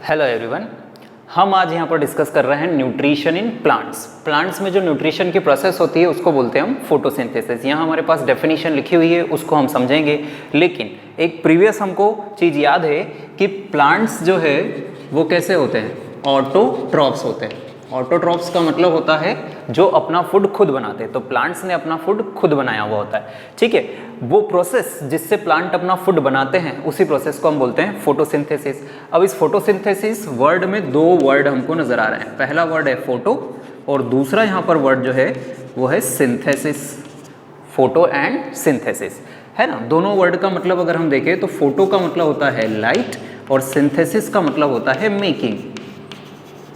Hello everyone, हम आज यहाँ पर डिस्कस कर रहे हैं न्यूट्रिशन इन प्लांट्स। प्लांट्स में जो न्यूट्रिशन की प्रोसेस होती है उसको बोलते हैं हम फोटोसिंथेसिस। यहाँ हमारे पास डेफिनेशन लिखी हुई है, उसको हम समझेंगे। लेकिन एक प्रीवियस हमको चीज़ याद है कि प्लांट्स जो है वो कैसे होते हैं, ऑटोट्रॉफ्स होते हैं। ऑटोट्रॉफ्स का मतलब होता है जो अपना फूड खुद बनाते हैं। तो प्लांट्स ने अपना फूड खुद बनाया हुआ होता है, ठीक है। वो प्रोसेस जिससे प्लांट अपना फूड बनाते हैं उसी प्रोसेस को हम बोलते हैं फोटोसिंथेसिस। अब इस फोटोसिंथेसिस वर्ड में दो वर्ड हमको नजर आ रहे हैं। पहला वर्ड है फोटो और दूसरा यहाँ पर वर्ड जो है वो है सिंथेसिस। फोटो एंड सिंथेसिस है ना। दोनों वर्ड का मतलब अगर हम देखें तो फोटो का मतलब होता है लाइट और सिंथेसिस का मतलब होता है मेकिंग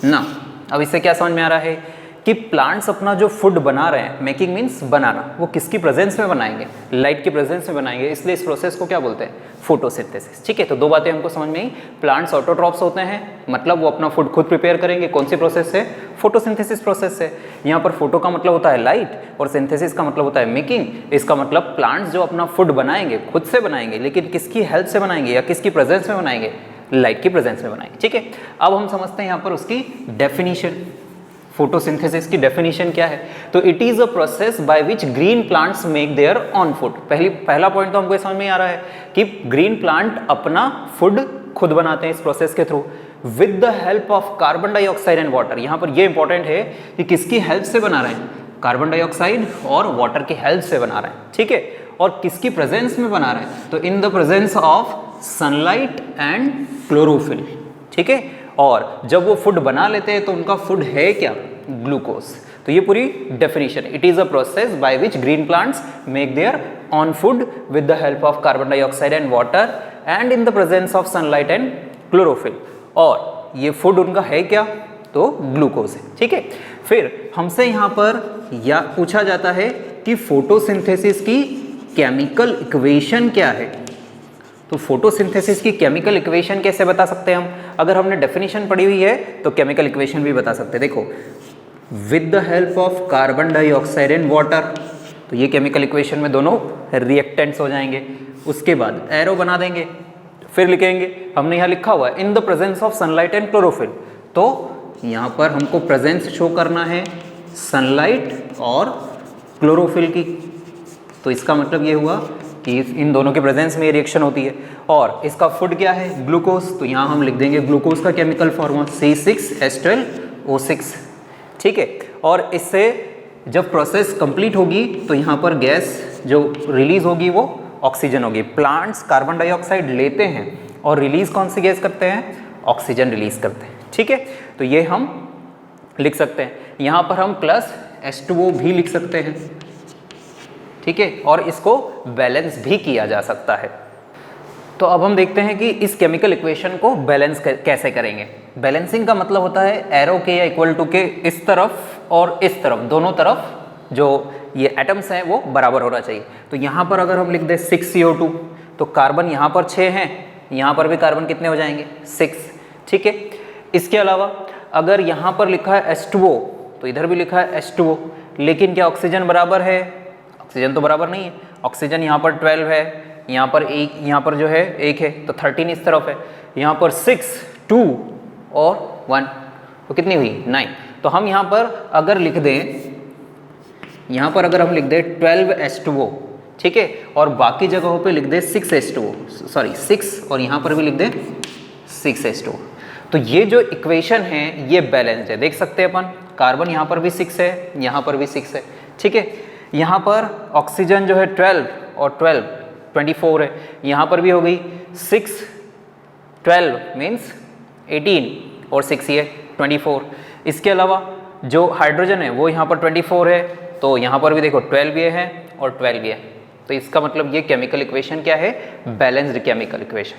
ना। अब इससे क्या समझ में आ रहा है कि प्लांट्स अपना जो फूड बना रहे हैं, मेकिंग मीन्स बनाना, वो किसकी प्रेजेंस में बनाएंगे? लाइट की प्रेजेंस में बनाएंगे। इसलिए इस प्रोसेस को क्या बोलते हैं? फोटोसिंथेसिस, ठीक है। तो दो बातें हमको समझ में आई। प्लांट्स ऑटोट्रॉफ्स होते हैं, मतलब वो अपना फूड खुद प्रिपेयर करेंगे। कौन सी प्रोसेस से? फोटोसिंथेसिस प्रोसेस से। यहाँ पर फोटो का मतलब होता है लाइट और सिंथेसिस का मतलब होता है मेकिंग। इसका मतलब प्लांट्स जो अपना फूड बनाएंगे खुद से बनाएंगे, लेकिन किसकी हेल्प से बनाएंगे या किसकी प्रेजेंस में बनाएंगे? लाइट की प्रेजेंस में बनाएंगे, ठीक है। अब हम समझते हैं यहाँ पर उसकी डेफिनेशन। फोटोसिंथेसिस की डेफिनेशन क्या है? तो it is a process by which green plants make their on food. पहला पॉइंट तो हमको समझ में आ रहा है कि ग्रीन प्लांट अपना फूड खुद बनाते हैं इस प्रोसेस के through with the help of carbon dioxide and water. यहाँ पर ये इंपॉर्टेंट है कि किसकी हेल्प से बना रहे हैं? कार्बन डाइऑक्साइड और वाटर की हेल्प से बना रहे हैं, ठीक है। और किसकी प्रेजेंस में बना रहे हैं? तो in the presence of sunlight and chlorophyll, ठीक है। और जब वो फूड बना लेते हैं तो उनका फूड है क्या? ग्लूकोज। तो ये पूरी definition. It is a process by which green plants make their on food with the help of carbon dioxide and water and in the presence of sunlight and chlorophyll. और ये food उनका है क्या? तो glucose है, ठीक है। फिर हमसे यहाँ पर या पूछा जाता है कि फोटोसिंथेसिस की केमिकल इक्वेशन क्या है? तो फोटोसिंथेसिस की केमिकल इक्वेशन कैसे बता सकते हैं हम? अगर हमने डेफिनेशन पढ़ी हुई है तो केमिकल इक्वेशन भी बता सकते हैं। देखो, with the help of carbon dioxide and water, तो ये केमिकल इक्वेशन में दोनों रिएक्टेंट्स हो जाएंगे। उसके बाद एरो बना देंगे, फिर लिखेंगे, हमने यहाँ लिखा हुआ है in the presence of sunlight and chlorophyll. तो यहाँ पर हमको प्रेजेंस शो करना है सनलाइट और क्लोरोफिल की। तो इसका मतलब ये हुआ कि इन दोनों के प्रेजेंस में ये रिएक्शन होती है। और इसका फूड क्या है? ग्लूकोज। तो यहाँ हम लिख देंगे ग्लूकोज का केमिकल फॉर्मूला C6H12O6, ठीक है। और इससे जब प्रोसेस कंप्लीट होगी तो यहाँ पर गैस जो रिलीज होगी वो ऑक्सीजन होगी। प्लांट्स कार्बन डाइऑक्साइड लेते हैं और रिलीज कौन सी गैस करते हैं? ऑक्सीजन रिलीज करते हैं, ठीक है। तो ये हम लिख सकते हैं। यहाँ पर हम प्लस H2O भी लिख सकते हैं, ठीक है। और इसको बैलेंस भी किया जा सकता है। तो अब हम देखते हैं कि इस केमिकल इक्वेशन को बैलेंस कैसे करेंगे। बैलेंसिंग का मतलब होता है एरो के या इक्वल टू के इस तरफ और इस तरफ, दोनों तरफ जो ये एटम्स हैं वो बराबर होना चाहिए। तो यहाँ पर अगर हम लिख दें 6CO2 तो कार्बन यहाँ पर 6 हैं, यहाँ पर भी कार्बन कितने हो जाएंगे? 6, ठीक है। इसके अलावा अगर यहाँ पर लिखा है H2O तो इधर भी लिखा है H2O, लेकिन क्या ऑक्सीजन बराबर है? ऑक्सीजन तो बराबर नहीं है। ऑक्सीजन यहाँ पर 12 है, यहाँ पर एक, यहाँ पर जो है 1 है, तो 13 इस तरफ है। यहाँ पर 6, 2 और 1, तो कितनी हुई? 9। तो हम यहाँ पर अगर लिख दें, यहाँ पर अगर हम लिख दें 12H2O, ठीक है, और बाकी जगहों पे लिख दें 6H2O, सॉरी 6, और यहाँ पर भी लिख दें 6H2O। तो ये जो इक्वेशन है ये बैलेंस्ड है। देख सकते हैं अपन, कार्बन यहाँ पर भी 6 है, यहाँ पर भी 6 है, ठीक है। यहाँ पर ऑक्सीजन जो है 12 और 12 24 है, यहाँ पर भी हो गई 6, 12 मीन्स 18 और 6 ये 24। इसके अलावा जो हाइड्रोजन है वो यहाँ पर 24 है, तो यहाँ पर भी देखो 12 ये है और 12 ये है। तो इसका मतलब ये केमिकल इक्वेशन क्या है? Balanced chemical equation.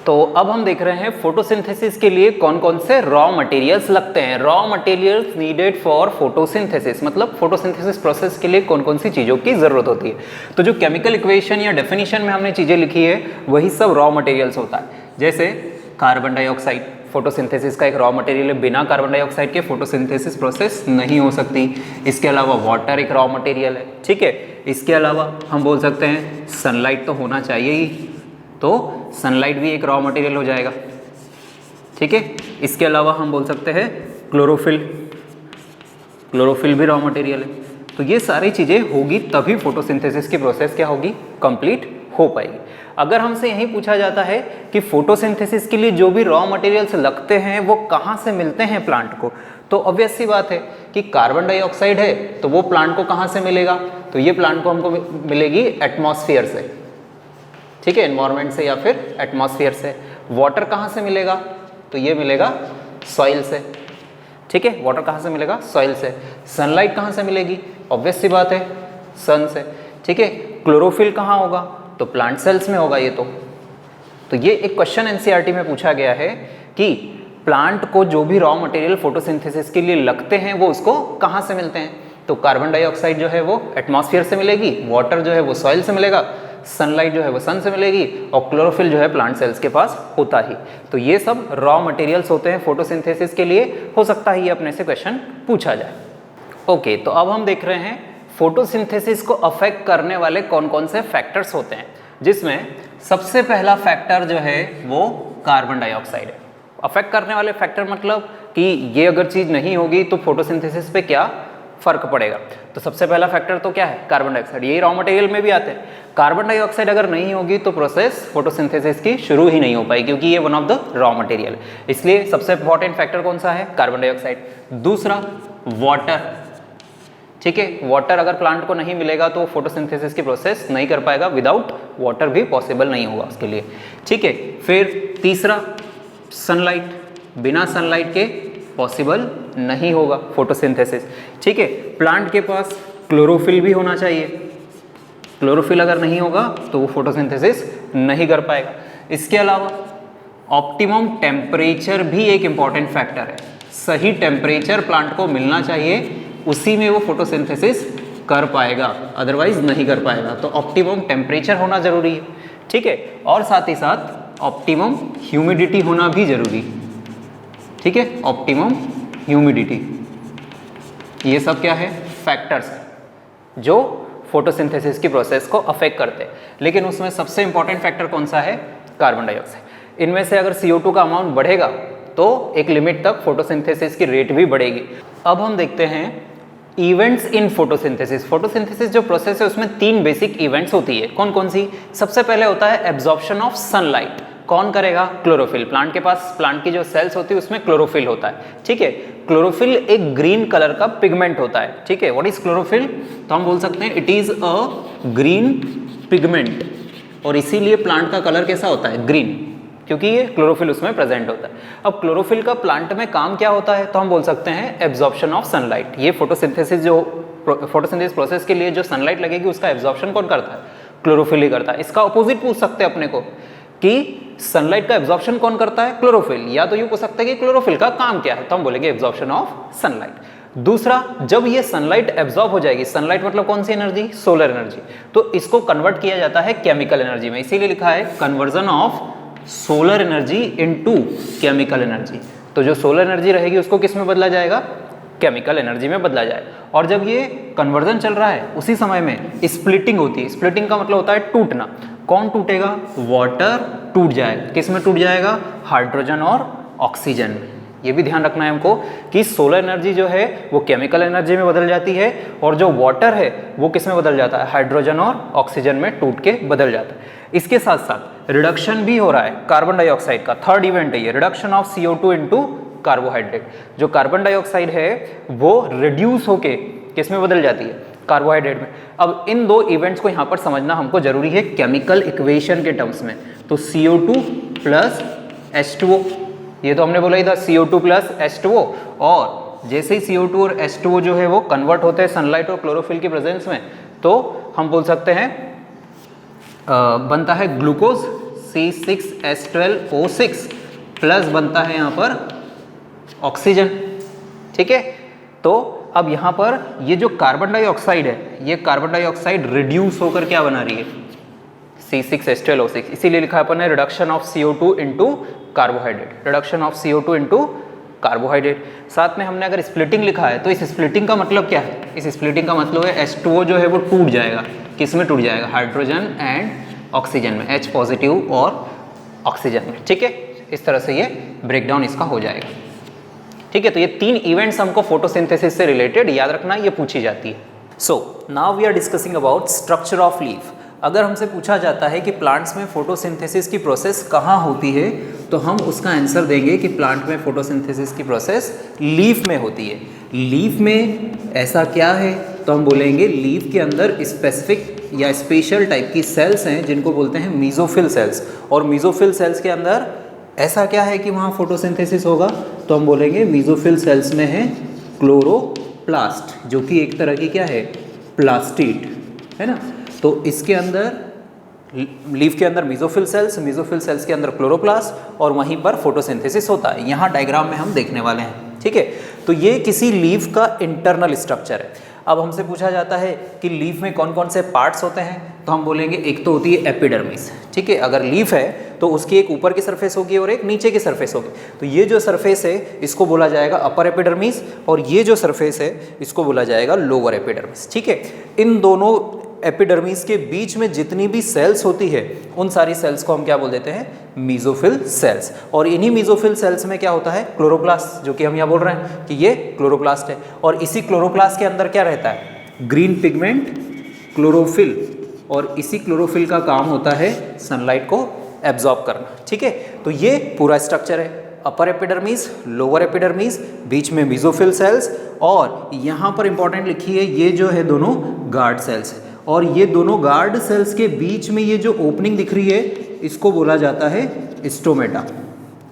तो अब हम देख रहे हैं फोटोसिंथेसिस के लिए कौन कौन से रॉ मटेरियल्स लगते हैं। Raw materials needed for photosynthesis, मतलब फोटोसिंथेसिस प्रोसेस के लिए कौन कौन सी चीज़ों की ज़रूरत होती है। तो जो केमिकल इक्वेशन या डेफिनेशन में हमने चीज़ें लिखी है वही सब रॉ मटेरियल्स होता है। जैसे कार्बन डाइऑक्साइड फोटोसिंथेसिस का एक रॉ मटेरियल है, बिना कार्बन डाइऑक्साइड के फोटोसिंथेसिस प्रोसेस नहीं हो सकती। इसके अलावा वाटर एक रॉ मटेरियल है, ठीक है। इसके अलावा हम बोल सकते हैं सनलाइट तो होना चाहिए ही, तो सनलाइट भी एक रॉ मटेरियल हो जाएगा। ठीक है। इसके अलावा हम बोल सकते हैं क्लोरोफिल, क्लोरोफिल भी रॉ मटेरियल है। तो ये सारी चीज़ें होगी तभी फोटोसिंथेसिस की प्रोसेस क्या होगी, कंप्लीट हो पाएगी। अगर हमसे यही पूछा जाता है कि फोटोसिंथेसिस के लिए जो भी रॉ मटेरियल्स लगते हैं वो कहाँ से मिलते हैं प्लांट को, तो ऑब्वियस सी बात है कि कार्बन डाइऑक्साइड है तो वो प्लांट को कहाँ से मिलेगा, तो ये प्लांट को हमको मिलेगी एटमॉस्फेयर से, ठीक है, एनवायरनमेंट से या फिर एटमॉस्फेयर से। वाटर कहाँ से मिलेगा, तो ये मिलेगा सॉइल से, ठीक है। वाटर कहाँ से मिलेगा, सॉइल से। सनलाइट कहाँ से मिलेगी, ऑब्वियस सी बात है सन से, ठीक है। क्लोरोफिल कहाँ होगा, तो प्लांट सेल्स में होगा ये तो ये एक क्वेश्चन एनसीईआरटी में पूछा गया है कि प्लांट को जो भी रॉ मटेरियल फोटोसिंथेसिस के लिए लगते हैं वो उसको कहाँ से मिलते हैं, तो कार्बन डाइऑक्साइड जो है वो एटमॉस्फेयर से मिलेगी, वाटर जो है वो सॉइल से मिलेगा, सनलाइट जो है वो सन से मिलेगी और क्लोरोफिल जो है प्लांट सेल्स के पास होता ही। तो ये सब रॉ मटेरियल्स होते हैं फोटोसिंथेसिस के लिए। हो सकता है ये अपने से क्वेश्चन पूछा जाए। ओके, तो अब हम देख रहे हैं फोटोसिंथेसिस को अफेक्ट करने वाले कौन कौन से फैक्टर्स होते हैं, जिसमें सबसे पहला फैक्टर जो है वो कार्बन डाइऑक्साइड है। अफेक्ट करने वाले फैक्टर मतलब कि ये अगर चीज़ नहीं होगी तो फोटोसिंथेसिस पे क्या फर्क पड़ेगा। तो सबसे पहला फैक्टर तो क्या है, कार्बन डाइऑक्साइड। यही रॉ मटेरियल में भी आते हैं। कार्बन डाइऑक्साइड अगर नहीं होगी तो प्रोसेस फोटोसिंथेसिस की शुरू ही नहीं हो पाएगी, क्योंकि ये one of the raw material. इसलिए सबसे इंपॉर्टेंट फैक्टर कौन सा है, कार्बन डाइऑक्साइड। दूसरा वाटर, ठीक है। वाटर अगर प्लांट को नहीं मिलेगा तो फोटोसिंथेसिस की प्रोसेस नहीं कर पाएगा, विदाउट वाटर भी पॉसिबल नहीं होगा उसके लिए, ठीक है। फिर तीसरा सनलाइट, बिना सनलाइट के पॉसिबल नहीं होगा फोटोसिंथेसिस, ठीक है। प्लांट के पास क्लोरोफिल भी होना चाहिए, क्लोरोफिल अगर नहीं होगा तो वो फोटोसिंथेसिस नहीं कर पाएगा। इसके अलावा ऑप्टिमम टेम्परेचर भी एक इम्पॉर्टेंट फैक्टर है। सही टेम्परेचर प्लांट को मिलना चाहिए, उसी में वो फोटोसिंथेसिस कर पाएगा, अदरवाइज नहीं कर पाएगा। तो ऑप्टिमम टेम्परेचर होना जरूरी है, ठीक है। और साथ ही साथ ऑप्टिमम ह्यूमिडिटी होना भी जरूरी, ठीक है। ऑप्टिमम ह्यूमिडिटी, ये सब क्या है, फैक्टर्स हैं जो फोटोसिंथेसिस की प्रोसेस को अफेक्ट करते हैं। लेकिन उसमें सबसे इंपॉर्टेंट फैक्टर कौन सा है, कार्बन डाइऑक्साइड। इनमें से अगर CO2 का अमाउंट बढ़ेगा तो एक लिमिट तक फोटोसिंथेसिस की रेट भी बढ़ेगी। अब हम देखते हैं इवेंट्स इन फोटोसिंथेसिस। फोटोसिंथेसिस जो प्रोसेस है उसमें 3 बेसिक इवेंट्स होती है। कौन कौन सी, सबसे पहले होता है एब्जॉर्प्शन ऑफ सनलाइट। कौन करेगा, क्लोरोफिल। प्लांट के पास, प्लांट की जो सेल्स होती है उसमें क्लोरोफिल होता है, ठीक है। क्लोरोफिल एक ग्रीन कलर का पिगमेंट होता है, ठीक है। व्हाट इज क्लोरोफिल, तो हम बोल सकते हैं it is a green pigment, और इसीलिए प्लांट का कलर कैसा होता है, ग्रीन, क्योंकि ये क्लोरोफिल उसमें प्रेजेंट होता है। अब क्लोरोफिल का प्लांट में काम क्या होता है, तो हम बोल सकते हैं एब्जॉर्प्शन ऑफ सनलाइट। ये फोटोसिंथेसिस जो फोटोसिंथेसिस प्रोसेस के लिए जो सनलाइट लगेगी उसका एब्जॉर्प्शन कौन करता है, क्लोरोफिल ही करता है। इसका अपोजिट पूछ सकते हैं अपने को कि सनलाइट का एब्जॉर्प्शन कौन करता है, क्लोरोफिल। या तो ये पूछ सकते हैं कि क्लोरोफिल का काम क्या है, तो हम बोलेंगे एब्जॉर्प्शन ऑफ सनलाइट। दूसरा, जब ये सनलाइट एब्जॉर्ब हो जाएगी, सनलाइट मतलब कौन सी एनर्जी, सोलर एनर्जी, तो इसको कन्वर्ट किया जाता है केमिकल एनर्जी में। इसीलिए लिखा है conversion of solar energy into chemical energy. तो जो सोलर एनर्जी रहेगी उसको किस में बदला जाएगा, केमिकल एनर्जी में बदला जाएगा। और जब ये कन्वर्जन चल रहा है उसी समय में स्प्लिटिंग होती है। स्प्लिटिंग का मतलब होता है टूटना। कौन टूटेगा, वाटर टूट जाएगा। किस में टूट जाएगा, हाइड्रोजन और ऑक्सीजन में। ये भी ध्यान रखना है हमको कि सोलर एनर्जी जो है वो केमिकल एनर्जी में बदल जाती है, और जो वाटर है वो किस में बदल जाता है, हाइड्रोजन और ऑक्सीजन में टूट के बदल जाता है। इसके साथ साथ रिडक्शन भी हो रहा है कार्बन डाइऑक्साइड का। थर्ड इवेंट है ये, reduction of CO2 into carbohydrate. जो कार्बन डाइऑक्साइड है वो रिड्यूस होके किस में बदल जाती है, कार्बोहाइड्रेट में। अब इन दो इवेंट्स को यहाँ पर समझना हमको जरूरी है केमिकल इक्वेशन के टर्म्स में। तो CO2 प्लस H2O, ये तो हमने बोला ही था CO2 प्लस H2O, और जैसे ही CO2 और H2O जो है वो कन्वर्ट होते हैं सनलाइट और क्लोरोफिल की प्रेजेंस में, तो हम बोल सकते हैं बनता है ग्लूकोज C6H12O6 प्लस बनता है यहाँ पर ऑक्सीजन, ठीक है। तो अब यहाँ पर ये जो कार्बन डाइऑक्साइड है, ये कार्बन डाइऑक्साइड रिड्यूस होकर क्या बना रही है, C6H12O6। इसीलिए लिखा अपन है reduction of CO2 into carbohydrate, reduction of CO2 into carbohydrate. साथ में हमने अगर स्प्लिटिंग लिखा है तो इस स्प्लिटिंग का मतलब क्या है, इस स्प्लिटिंग का मतलब है H2O जो है वो टूट जाएगा, किस में टूट जाएगा, हाइड्रोजन एंड ऑक्सीजन में, H पॉजिटिव और ऑक्सीजन में, ठीक है। इस तरह से ये ब्रेकडाउन इसका हो जाएगा। ठीक है, तो ये 3 इवेंट्स हमको फोटोसिंथेसिस से रिलेटेड याद रखना, ये पूछी जाती है। So now we are discussing about structure of leaf. अगर हमसे पूछा जाता है कि प्लांट्स में फोटोसिंथेसिस की प्रोसेस कहाँ होती है, तो हम उसका आंसर देंगे कि प्लांट में फोटोसिंथेसिस की प्रोसेस लीफ में होती है। लीफ में ऐसा क्या है, तो हम बोलेंगे लीफ के अंदर स्पेसिफिक या स्पेशल टाइप की सेल्स हैं जिनको बोलते हैं मीजोफिल सेल्स। और मीजोफिल सेल्स के अंदर ऐसा क्या है कि वहाँ फोटोसिंथेसिस होगा, तो हम बोलेंगे मीजोफिल सेल्स में है क्लोरोप्लास्ट, जो कि एक तरह की क्या है, प्लास्टिड है ना। तो इसके अंदर लीफ के अंदर मीजोफिल सेल्स के अंदर क्लोरोप्लास्ट, और वहीं पर फोटोसिंथेसिस होता है। यहाँ डायग्राम में हम देखने वाले हैं। ठीक है, तो ये किसी लीफ का इंटरनल स्ट्रक्चर है। अब हमसे पूछा जाता है कि लीफ में कौन कौन से पार्ट्स होते हैं, तो हम बोलेंगे एक तो होती है एपिडर्मिस। ठीक है, अगर लीफ है तो उसकी एक ऊपर की सरफेस होगी और एक नीचे की सरफेस होगी। तो ये जो सरफेस है इसको बोला जाएगा अपर एपिडर्मिस, और ये जो सरफेस है इसको बोला जाएगा लोअर एपिडर्मिस। ठीक है, इन दोनों एपिडर्मिस के बीच में जितनी भी सेल्स होती है उन सारी सेल्स को हम क्या बोल देते हैं, मीजोफिल सेल्स। और इन्हीं मीजोफिल सेल्स में क्या होता है, क्लोरोप्लास्ट, जो कि हम यहाँ बोल रहे हैं कि ये क्लोरोप्लास्ट है। और इसी क्लोरोप्लास्ट के अंदर क्या रहता है, ग्रीन पिगमेंट क्लोरोफिल, और इसी क्लोरोफिल का काम होता है सनलाइट को एब्जॉर्ब करना। ठीक है, तो ये पूरा स्ट्रक्चर है, अपर एपिडर्मिस, लोअर एपिडर्मिस, बीच में मीजोफिल सेल्स, और यहाँ पर इंपॉर्टेंट लिखी है ये जो है दोनों गार्ड सेल्स है। और ये दोनों गार्ड सेल्स के बीच में ये जो ओपनिंग दिख रही है इसको बोला जाता है स्टोमेटा।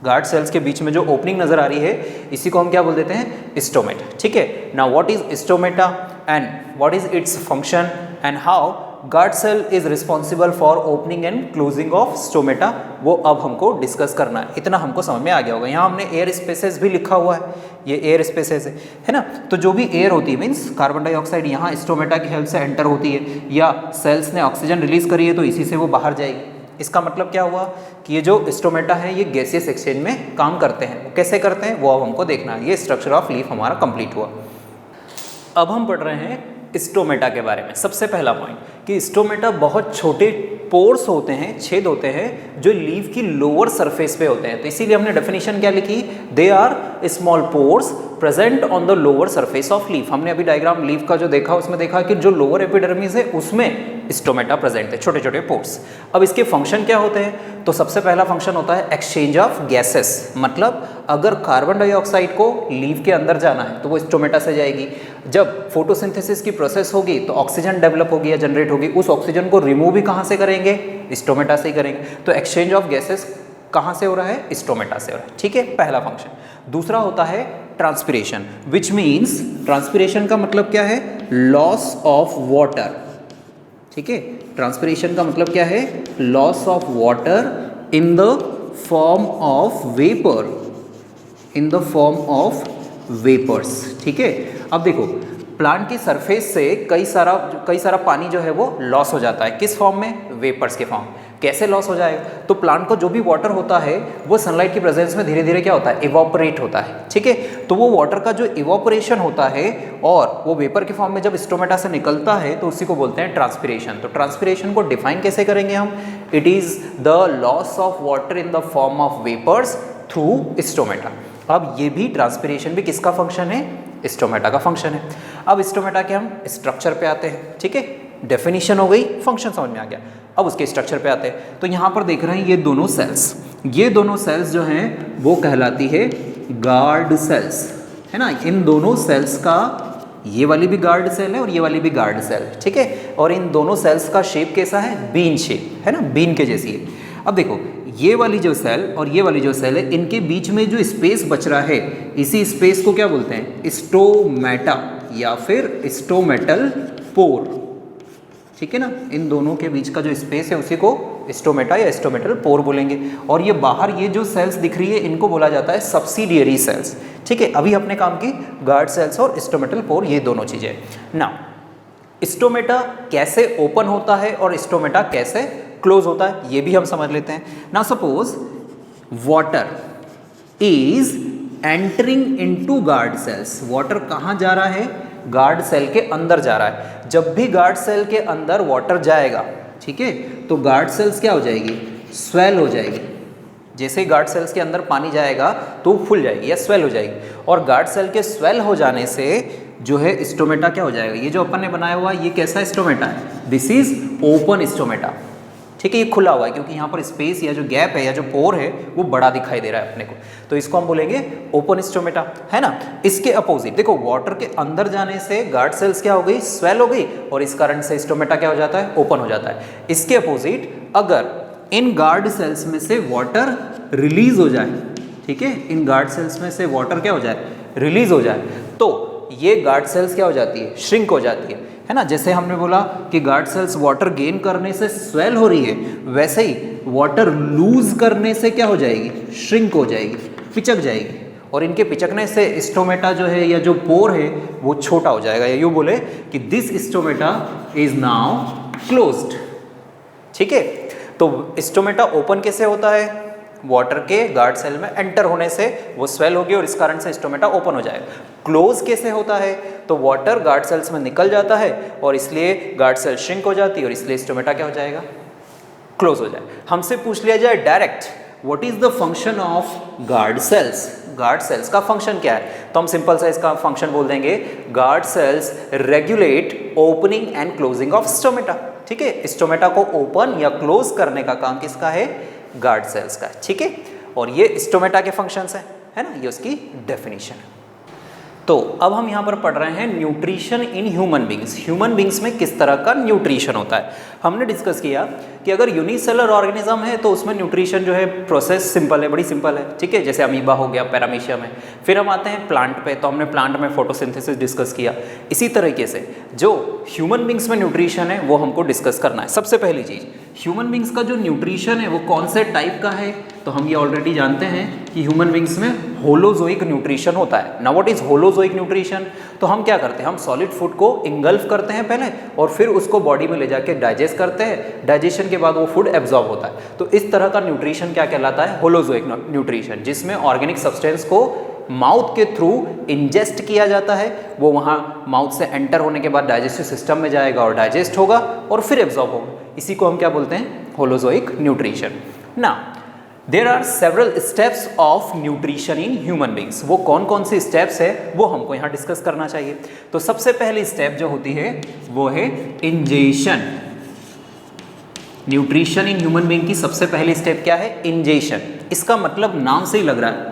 गार्ड सेल्स के बीच में जो ओपनिंग नजर आ रही है इसी को हम क्या बोल देते हैं, स्टोमेटा। ठीक है, now what is stomata and what is its function and how guard cell is responsible for opening and closing of stomata, वो अब हमको डिस्कस करना है। इतना हमको समझ में आ गया होगा। यहाँ हमने एयर स्पेसेस भी लिखा हुआ है, ये एयर स्पेसेस है ना। तो जो भी एयर होती है मीन्स कार्बन डाइऑक्साइड यहाँ स्टोमेटा की हेल्प से एंटर होती है, या सेल्स ने ऑक्सीजन रिलीज करी है तो इसी से वो बाहर जाएगी। इसका मतलब क्या हुआ कि ये जो स्टोमेटा है ये गैसियस एक्सचेंज में काम करते हैं। कैसे करते हैं वो अब हमको देखना है। ये स्ट्रक्चर ऑफ लीफ हमारा कंप्लीट हुआ। अब हम पढ़ रहे हैं स्टोमेटा के बारे में। सबसे पहला पॉइंट कि स्टोमेटा बहुत छोटे पोर्स होते हैं, छेद होते हैं जो लीफ की लोअर सरफेस पे होते हैं। तो इसीलिए हमने डेफिनेशन क्या लिखी, they are small pores present on the lower surface of leaf. हमने अभी डायग्राम लीफ का जो देखा उसमें देखा कि जो लोअर एपिडर्मिस है उसमें स्टोमेटा प्रेजेंट है, छोटे छोटे पोर्स। अब इसके फंक्शन क्या होते हैं, तो सबसे पहला फंक्शन होता है एक्सचेंज ऑफ गैसेस। मतलब अगर कार्बन डाइऑक्साइड को लीफ के अंदर जाना है तो वो स्टोमेटा से जाएगी। जब फोटोसिंथेसिस की प्रोसेस होगी तो ऑक्सीजन डेवलप होगी या जनरेट होगी, उस ऑक्सीजन को रिमूव भी कहाँ से करेंगे, स्टोमेटा से ही करेंगे। तो एक्सचेंज ऑफ गैसेस कहाँ से हो रहा है, स्टोमेटा से हो रहा है। ठीक है, पहला फंक्शन। दूसरा होता है ट्रांसपिरेशन, विच मीन्स ट्रांसपिरेशन का मतलब क्या है, लॉस ऑफ वाटर। ठीक है, ट्रांसपिरेशन का मतलब क्या है, loss of water in the form of vapour, in the form of vapours. ठीक है, अब देखो प्लांट की सरफेस से कई सारा पानी जो है वो लॉस हो जाता है। किस फॉर्म में, वेपर्स के फॉर्म। कैसे लॉस हो जाएगा, तो प्लांट को जो भी वाटर होता है वो सनलाइट की प्रेजेंस में धीरे धीरे क्या होता है, इवोपरेट होता है। ठीक है, तो वो वाटर का जो इवोपरेशन होता है और वो वेपर के फॉर्म में जब स्टोमेटा से निकलता है तो उसी को बोलते हैं ट्रांसपिरेशन। तो ट्रांसपिरेशन को डिफाइन कैसे करेंगे हम, it is the loss of water in the form of vapours through stomata. अब ये भी ट्रांसपिरेशन भी किसका फंक्शन है, स्टोमेटा का फंक्शन है। अब स्टोमेटा के हम स्ट्रक्चर पे आते हैं। ठीक है, डेफिनेशन हो गई, फंक्शन समझ में आ गया। अब उसके स्ट्रक्चर पे आते हैं। तो यहाँ पर देख रहे हैं ये दोनों सेल्स जो हैं वो कहलाती है गार्ड सेल्स, है ना। इन दोनों सेल्स का, ये वाली भी गार्ड सेल है और ये वाली भी गार्ड सेल है। ठीक है, और इन दोनों सेल्स का शेप कैसा है, बीन शेप, है ना, बीन के जैसी है। अब देखो ये वाली जो सेल और ये वाली जो सेल है, इनके बीच में जो स्पेस बच रहा है, इसी स्पेस को क्या बोलते हैं, स्टोमेटा या फिर स्टोमेटल पोर। ठीक है ना, इन दोनों के बीच का जो स्पेस है उसी को स्टोमेटा या स्टोमेटल पोर बोलेंगे। और ये बाहर ये जो सेल्स दिख रही है इनको बोला जाता है सब्सिडियरी सेल्स। ठीक है, अभी अपने काम की गार्ड सेल्स और स्टोमेटल पोर, ये दोनों चीजें। नाउ स्टोमेटा कैसे ओपन होता है और स्टोमेटा कैसे क्लोज होता है ये भी हम समझ लेते हैं। Now suppose water is entering into guard cells. Water कहाँ जा रहा है, गार्ड सेल के अंदर जा रहा है। जब भी गार्ड सेल के अंदर वाटर जाएगा, ठीक है, तो गार्ड सेल्स क्या हो जाएगी, स्वेल हो जाएगी। जैसे ही गार्ड सेल्स के अंदर पानी जाएगा तो फूल जाएगी या स्वेल हो जाएगी, और गार्ड सेल के स्वेल हो जाने से जो है स्टोमेटा क्या हो जाएगा, ये जो अपन ने बनाया हुआ ये कैसा स्टोमेटा है, दिस इज ओपन स्टोमेटा। ठीक है, ये खुला हुआ है क्योंकि यहाँ पर स्पेस या जो गैप है या जो पोर है वो बड़ा दिखाई दे रहा है अपने को, तो इसको हम बोलेंगे ओपन स्टोमेटा, है ना। इसके अपोजिट देखो, वाटर के अंदर जाने से गार्ड सेल्स क्या हो गई, स्वेल हो गई, और इस कारण से स्टोमेटा क्या हो जाता है, ओपन हो जाता है। इसके अपोजिट अगर इन गार्ड सेल्स में से वाटर रिलीज हो जाए, ठीक है, इन गार्ड सेल्स में से वाटर क्या हो जाए, रिलीज हो जाए, तो ये गार्ड सेल्स क्या हो जाती है, श्रिंक हो जाती है ना। जैसे हमने बोला कि गार्ड सेल्स वाटर गेन करने से स्वेल हो रही है, वैसे ही वाटर लूज करने से क्या हो जाएगी, श्रिंक हो जाएगी, पिचक जाएगी, और इनके पिचकने से स्टोमेटा जो है या जो पोर है वो छोटा हो जाएगा, या यूँ बोले कि this stomata is now closed. ठीक है, तो स्टोमेटा ओपन कैसे होता है, वाटर के गार्ड सेल में एंटर होने से वो स्वेल होगी और इस कारण से स्टोमेटा ओपन हो जाएगा। क्लोज कैसे होता है, तो वाटर गार्ड सेल्स में निकल जाता है और इसलिए गार्ड सेल श्रिंक हो जाती है और इसलिए स्टोमेटा क्या हो जाएगा, क्लोज हो जाए। हमसे पूछ लिया जाए direct, what is the function of guard cells, guard cells का फंक्शन क्या है, तो हम सिंपल सा इसका फंक्शन बोल देंगे, guard cells regulate opening and closing of stomata. ठीक है, स्टोमेटा को ओपन या क्लोज करने का काम किसका है, गार्ड सेल्स का। ठीक है, और ये स्टोमेटा के फंक्शंस हैं, है ना, ये उसकी डेफिनेशन है। तो अब हम यहाँ पर पढ़ रहे हैं nutrition in human beings. Human beings में किस तरह का न्यूट्रिशन होता है। हमने डिस्कस किया कि अगर यूनिसेलर ऑर्गेनिज्म है तो उसमें न्यूट्रिशन जो है प्रोसेस सिंपल है, बड़ी सिंपल है। ठीक है, जैसे अमीबा हो गया, पैरामीशियम है। फिर हम आते हैं प्लांट पे, तो हमने प्लांट में फोटोसिंथेसिस डिस्कस किया। इसी तरीके से जो ह्यूमन बींग्स में न्यूट्रिशन है वो हमको डिस्कस करना है। सबसे पहली चीज़, ह्यूमन बींग्स का जो न्यूट्रिशन है वो कौन से टाइप का है, तो हम ये ऑलरेडी जानते हैं कि ह्यूमन बींग्स में होलोजोइक न्यूट्रिशन होता है। Now what is holozoic nutrition, तो हम क्या करते हैं, हम सॉलिड फूड को इंगल्फ करते हैं पहले और फिर उसको बॉडी में ले जाके डाइजेस्ट करते हैं, डाइजेशन के बाद वो फूड एब्जॉर्ब होता है। तो इस तरह का न्यूट्रिशन क्या कहलाता है, होलोजोइक न्यूट्रिशन, जिसमें ऑर्गेनिक सब्सटेंस को माउथ के थ्रू इंजेस्ट किया जाता है, वो वहाँ माउथ से एंटर होने के बाद डाइजेस्टिव सिस्टम में जाएगा और डाइजेस्ट होगा और फिर एब्जॉर्ब होगा। इसी को हम क्या बोलते हैं, होलोजोइक न्यूट्रिशन। ना there are several steps of nutrition in human beings. वो कौन कौन से स्टेप्स है वो हमको यहाँ डिस्कस करना चाहिए। तो सबसे पहली स्टेप जो होती है वो है ingestion. Nutrition in human being की सबसे पहली स्टेप क्या है, इंजेशन। इसका मतलब नाम से ही लग रहा है,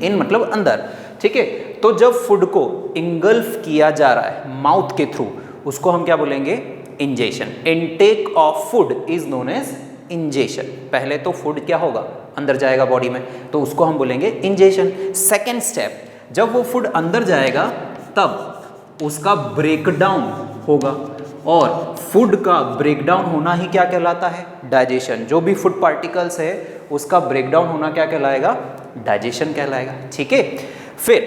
इन मतलब अंदर। ठीक है, तो जब फूड को इंगल्फ किया जा रहा है माउथ के थ्रू, उसको हम क्या बोलेंगे, ingestion. Intake of food is known as ingestion. पहले तो फूड क्या होगा, अंदर जाएगा बॉडी में, तो उसको हम बोलेंगे इंजेशन। सेकेंड स्टेप, जब वो फूड अंदर जाएगा तब उसका ब्रेकडाउन होगा, और फूड का ब्रेकडाउन होना ही क्या कहलाता है, डाइजेशन। जो भी फूड पार्टिकल्स है उसका ब्रेकडाउन होना क्या कहलाएगा, डाइजेशन कहलाएगा। ठीक है, फिर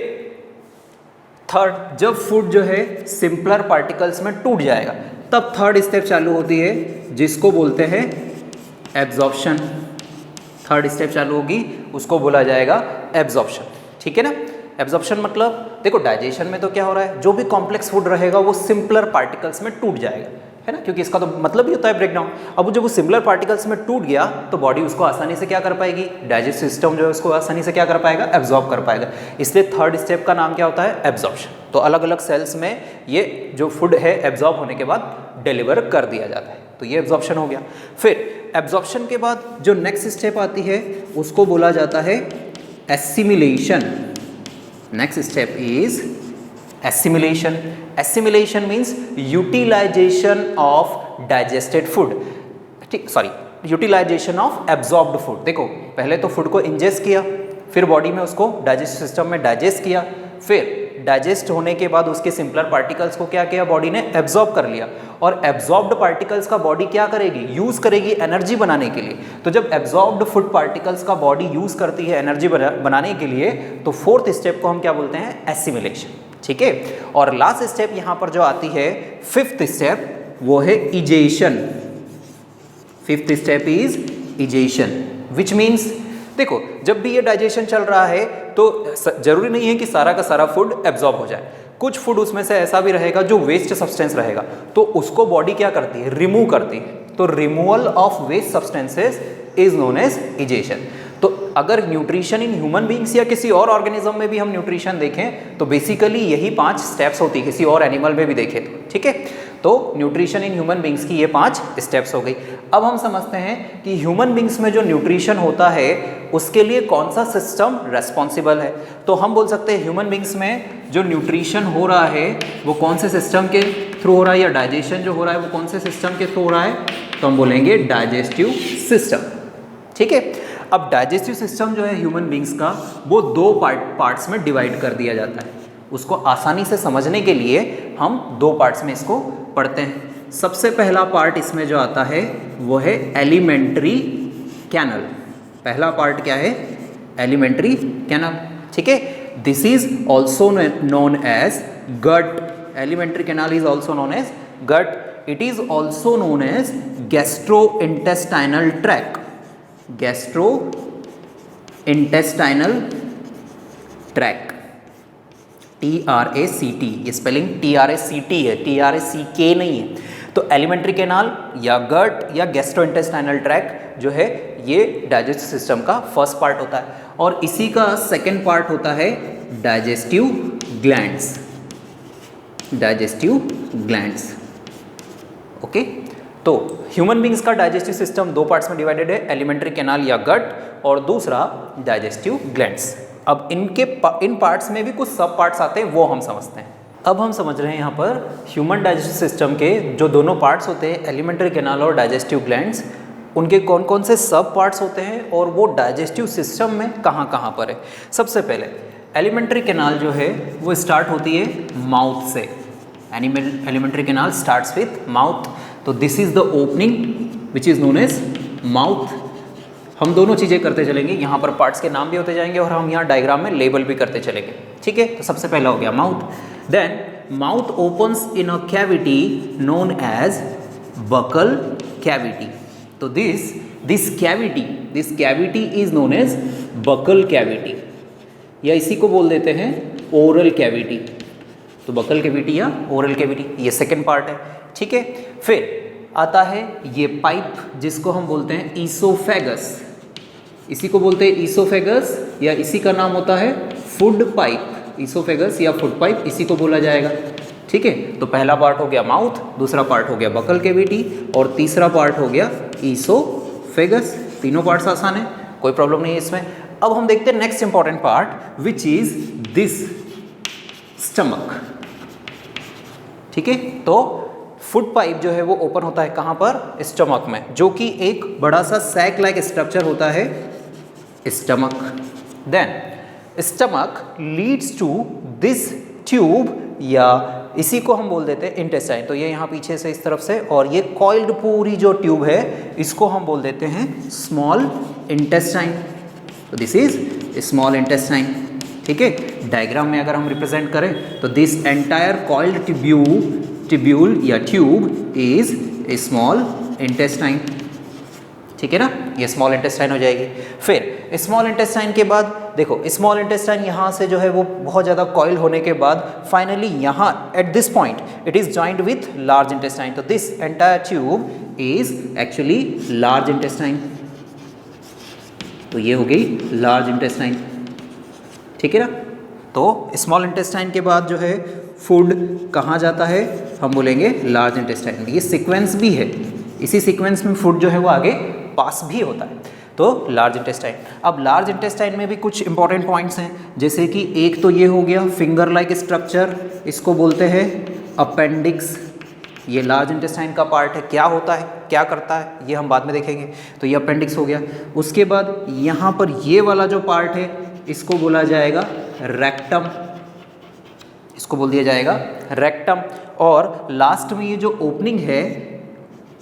थर्ड, जब फूड जो है सिंपलर पार्टिकल्स में टूट जाएगा तब थर्ड स्टेप चालू होती है, जिसको बोलते हैं एब्जॉर्प्शन। थर्ड स्टेप चालू होगी, उसको बोला जाएगा एब्जॉर्प्शन। ठीक है ना, एब्जॉर्प्शन मतलब देखो डाइजेशन में तो क्या हो रहा है, जो भी कॉम्प्लेक्स फूड रहेगा वो सिंपलर पार्टिकल्स में टूट जाएगा, है ना, क्योंकि इसका तो मतलब ही होता है ब्रेकडाउन। अब जब वो सिमिलर पार्टिकल्स में टूट गया तो बॉडी उसको आसानी से क्या कर पाएगी, डाइजेस्टिव सिस्टम जो है उसको आसानी से क्या कर पाएगा, एब्जॉर्ब कर पाएगा। इसलिए थर्ड स्टेप का नाम क्या होता है, एब्जॉर्प्शन। तो अलग अलग सेल्स में ये जो फूड है एब्जॉर्ब होने के बाद डिलीवर कर दिया जाता है, तो ये एब्जॉर्प्शन हो गया। फिर एब्जॉर्प्शन के बाद जो नेक्स्ट स्टेप आती है उसको बोला जाता है assimilation. Next step is assimilation. Assimilation means utilization of digested food, sorry utilisation of absorbed food. देखो पहले तो फूड को इंजेस्ट किया, फिर बॉडी में उसको डाइजेस्टिव सिस्टम में डाइजेस्ट किया, फिर डाइजेस्ट होने के बाद उसके सिंपलर पार्टिकल्स को क्या किया, बॉडी ने एब्जॉर्ब कर लिया, और एब्जॉर्ब्ड पार्टिकल्स का बॉडी क्या करेगी, यूज करेगी एनर्जी बनाने के लिए। तो जब एब्जॉर्ब्ड फूड पार्टिकल्स का बॉडी यूज करती है एनर्जी बनाने के लिए, तो फोर्थ स्टेप को हम क्या बोलते हैं, एसिमिलेशन। ठीक है, और लास्ट स्टेप यहाँ पर जो आती है, फिफ्थ स्टेप, वो है egestion. Fifth step is egestion, which means देखो जब भी ये डाइजेशन चल रहा है तो जरूरी नहीं है कि सारा का सारा फूड एब्जॉर्ब हो जाए। कुछ फूड उसमें से ऐसा भी रहेगा जो वेस्ट सब्सटेंस रहेगा, तो उसको बॉडी क्या करती है, रिमूव करती है। तो removal of waste substances is known as egestion. तो अगर न्यूट्रिशन इन ह्यूमन बींग्स या किसी और ऑर्गेनिज्म में भी हम न्यूट्रिशन देखें तो बेसिकली यही 5 स्टेप्स होती है, किसी और एनिमल में भी देखें तो, ठीक है। तो न्यूट्रिशन इन ह्यूमन बींग्स की ये 5 स्टेप्स हो गई। अब हम समझते हैं कि ह्यूमन बींग्स में जो न्यूट्रिशन होता है उसके लिए कौन सा सिस्टम रेस्पॉन्सिबल है। तो हम बोल सकते हैं ह्यूमन बींग्स में जो न्यूट्रिशन हो रहा है वो कौन से सिस्टम के थ्रू हो रहा है, या डाइजेशन जो हो रहा है वो कौन से सिस्टम के थ्रू हो रहा है, तो हम बोलेंगे डाइजेस्टिव सिस्टम, ठीक है। अब डाइजेस्टिव सिस्टम जो है ह्यूमन बींग्स का वो 2 पार्ट्स में डिवाइड कर दिया जाता है। उसको आसानी से समझने के लिए हम 2 पार्ट्स में इसको पढ़ते हैं। सबसे पहला पार्ट इसमें जो आता है वो है एलिमेंट्री कैनल। पहला पार्ट क्या है, एलिमेंट्री कैनल, ठीक है। This is also known as gut. Alimentary canal is also known as gut. It is also known as gastrointestinal tract. Gastro intestinal track, TRACT, ये स्पेलिंग TRACT है, TRACK नहीं है। तो एलिमेंट्री कैनाल या गट या gastrointestinal tract जो है ये डाइजेस्टिव सिस्टम का फर्स्ट पार्ट होता है, और इसी का सेकेंड पार्ट होता है digestive glands. Digestive glands, okay. तो ह्यूमन बींग्स का डाइजेस्टिव सिस्टम 2 पार्ट्स में डिवाइडेड है, एलिमेंट्री कैनाल या गट और दूसरा डाइजेस्टिव ग्लैंड्स। अब इन पार्ट्स में भी कुछ सब पार्ट्स आते हैं, वो हम समझते हैं। अब हम समझ रहे हैं यहाँ पर ह्यूमन डाइजेस्टिव सिस्टम के जो दोनों पार्ट्स होते हैं, एलिमेंट्री कैनाल और डाइजेस्टिव ग्लैंड्स, उनके कौन कौन से सब पार्ट्स होते हैं और वो डाइजेस्टिव सिस्टम में कहाँ कहाँ पर है। सबसे पहले एलिमेंट्री कैनाल जो है वो स्टार्ट होती है माउथ से। Alimentary canal starts with mouth. तो this is the opening which is known as mouth. हम दोनों चीज़ें करते चलेंगे, यहाँ पर पार्ट्स के नाम भी होते जाएंगे और हम यहाँ डायग्राम में लेबल भी करते चलेंगे, ठीक है। तो सबसे पहला हो गया mouth. Then mouth opens in a cavity known as buccal cavity. तो this cavity is known as buccal cavity, या इसी को बोल देते हैं ओरल कैविटी। तो बकल कैविटी या ओरल कैविटी ये सेकेंड पार्ट है, ठीक है। फिर आता है ये पाइप जिसको हम बोलते हैं ईसोफेगस। इसी को बोलते हैं ईसोफेगस, या इसी का नाम होता है फूड पाइप। ईसोफेगस या फूड पाइप इसी को बोला जाएगा, ठीक है। तो पहला पार्ट हो गया माउथ, दूसरा पार्ट हो गया बकल कैविटी और तीसरा पार्ट हो गया ईसोफेगस। तीनों पार्ट्स आसान है, कोई प्रॉब्लम नहीं है इसमें। अब हम देखते हैं next important part which is this stomach, ठीक है। तो फूड पाइप जो है वो ओपन होता है कहाँ पर, स्टमक में, जो कि एक बड़ा सा सैक लाइक स्ट्रक्चर होता है stomach. Then stomach leads to this tube, या इसी को हम बोल देते हैं इंटेस्टाइन। तो ये यहाँ पीछे से इस तरफ से, और ये कॉइल्ड पूरी जो ट्यूब है इसको हम बोल देते हैं स्मॉल इंटेस्टाइन। तो दिस इज स्मॉल इंटेस्टाइन, ठीक है। डायग्राम में अगर हम रिप्रेजेंट करें तो दिस एंटायर कॉइल्ड ट्यूब्यूल या tube is a small intestine, ठीक है ना। ये स्मॉल इंटेस्टाइन हो जाएगी। फिर स्मॉल इंटेस्टाइन के बाद देखो, स्मॉल इंटेस्टाइन यहाँ से जो है वो बहुत ज़्यादा कॉइल होने के बाद फाइनली यहाँ at this point it is joined with large intestine. तो this entire tube is actually large intestine. तो ये हो गई लार्ज इंटेस्टाइन, ठीक है ना। तो स्मॉल इंटेस्टाइन के बाद जो है फूड कहाँ जाता है, हम बोलेंगे लार्ज इंटेस्टाइन में। ये सीक्वेंस भी है, इसी सीक्वेंस में फूड जो है वो आगे पास भी होता है। तो लार्ज इंटेस्टाइन। अब लार्ज इंटेस्टाइन में भी कुछ इंपॉर्टेंट पॉइंट्स हैं, जैसे कि एक तो ये हो गया फिंगर लाइक स्ट्रक्चर, इसको बोलते हैं अपेंडिक्स। ये लार्ज इंटेस्टाइन का पार्ट है। क्या होता है, क्या करता है, ये हम बाद में देखेंगे। तो ये अपेंडिक्स हो गया। उसके बाद यहाँ पर ये वाला जो पार्ट है इसको बोला जाएगा रेक्टम, इसको बोल दिया जाएगा रेक्टम। और लास्ट में ये जो ओपनिंग है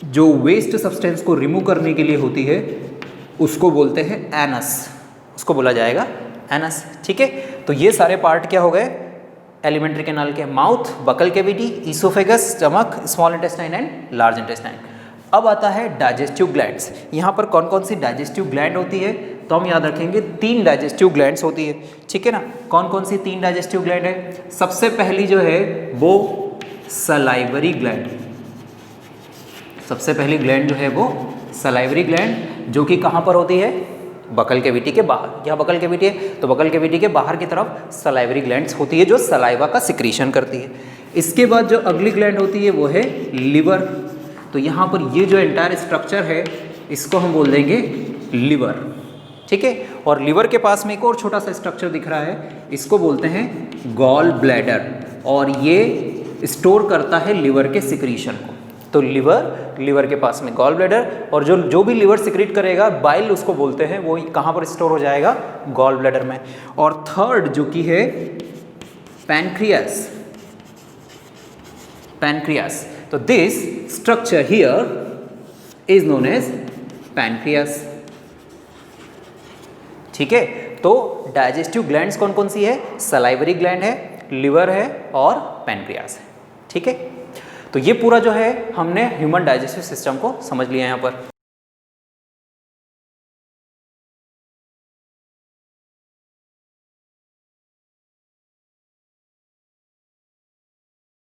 जो वेस्ट सब्सटेंस को रिमूव करने के लिए होती है उसको बोलते हैं एनस, उसको बोला जाएगा एनस, ठीक है। तो ये सारे पार्ट क्या हो गए एलिमेंट्री कैनाल के, mouth, buccal cavity, oesophagus, stomach, small intestine and large intestine. अब आता है डाइजेस्टिव ग्लैंड्स। यहाँ पर कौन कौन सी डाइजेस्टिव ग्लैंड होती है, तो हम याद रखेंगे 3 डाइजेस्टिव ग्लैंड्स होती है, ठीक है ना। कौन कौन सी 3 डाइजेस्टिव ग्लैंड है, सबसे पहली जो है वो सलाइवरी ग्लैंड। सबसे पहली ग्लैंड जो है वो सलाइवरी ग्लैंड, जो कि कहाँ पर होती है, बकल कैविटी के बाहर, यहाँ बकल कैविटी है तो बकल कैविटी के बाहर की तरफ सलाइवरी ग्लैंड्स होती है जो सलाइवा का सिक्रीशन करती है। इसके बाद जो अगली ग्लैंड होती है वो है लिवर। तो यहाँ पर ये जो एंटायर स्ट्रक्चर है इसको हम बोल देंगे लिवर, ठीक है। और लिवर के पास में एक और छोटा सा स्ट्रक्चर दिख रहा है, इसको बोलते हैं गॉल ब्लैडर, और ये स्टोर करता है लिवर के सिक्रीशन को। तो लिवर के पास में गॉल ब्लैडर, और जो भी लिवर सिक्रीट करेगा बाइल उसको बोलते हैं, वो कहाँ पर स्टोर हो जाएगा, गॉल ब्लैडर में। और थर्ड जो कि है पैनक्रियास, तो this structure here is known as pancreas, ठीक है। तो डाइजेस्टिव ग्लैंड्स कौन कौन सी है, सलाइवरी ग्लैंड है, लिवर है और पैनक्रियास है, ठीक है। तो ये पूरा जो है हमने ह्यूमन डाइजेस्टिव सिस्टम को समझ लिया यहाँ पर।